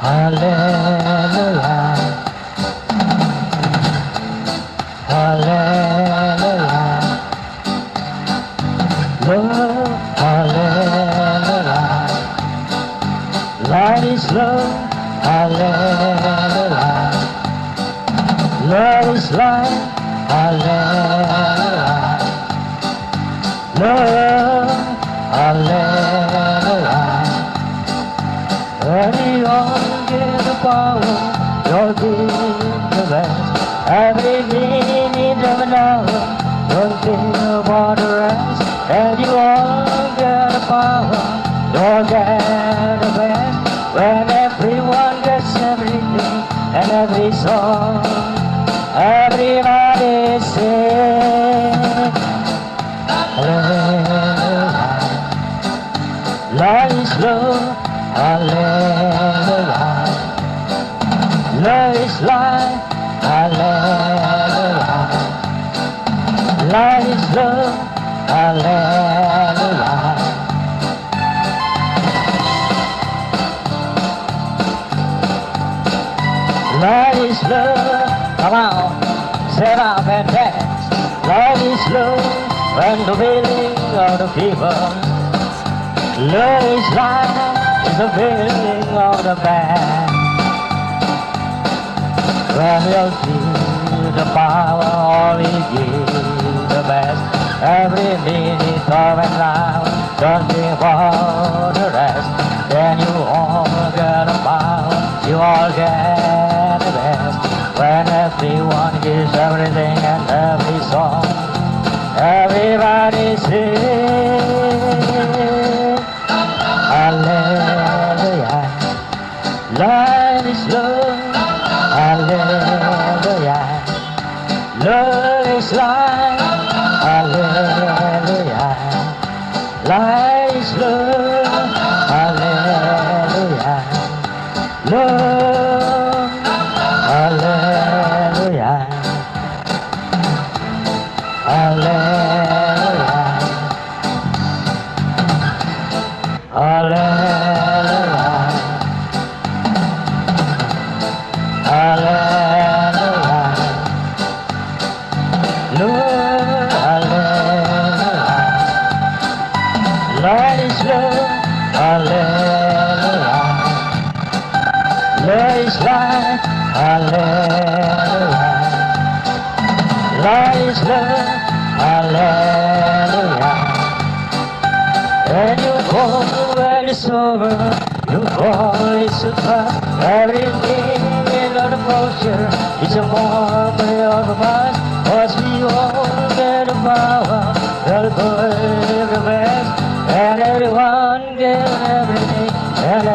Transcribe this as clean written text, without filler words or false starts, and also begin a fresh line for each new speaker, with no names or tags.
Hallelujah, hallelujah, love, hallelujah, light is love, hallelujah, love is light, hallelujah, love, hallelujah. Anyone get the power, you'll give the best. Every minute of an hour, you'll give for the rest. And you all get the power, you'll get the best. When everyone gets everything and every song, everybody sing. Hallelujah, light is love. Hallelujah, love is light, hallelujah, light is love, hallelujah. Light is love, come on, set up and dance. Light is love, and the feeling of the people. Love is light, the feeling of the band. When you feel the power, only give the best. Every minute of an hour, don't think for the rest. Then you all get the power, you all get the best. When everyone gives everything and every song, everybody sings. Hallelujah, light is love, hallelujah, love is light, hallelujah, light is love, hallelujah, love, hallelujah, hallelujah, hallelujah, hallelujah, love, hallelujah, light is love, hallelujah, love is light, hallelujah, light is love, hallelujah. And you fall when it's over, you fall, it's a trap. Everything in the culture is a moment of a past. Cause we all get the power, the good, the best. And everyone get everything, and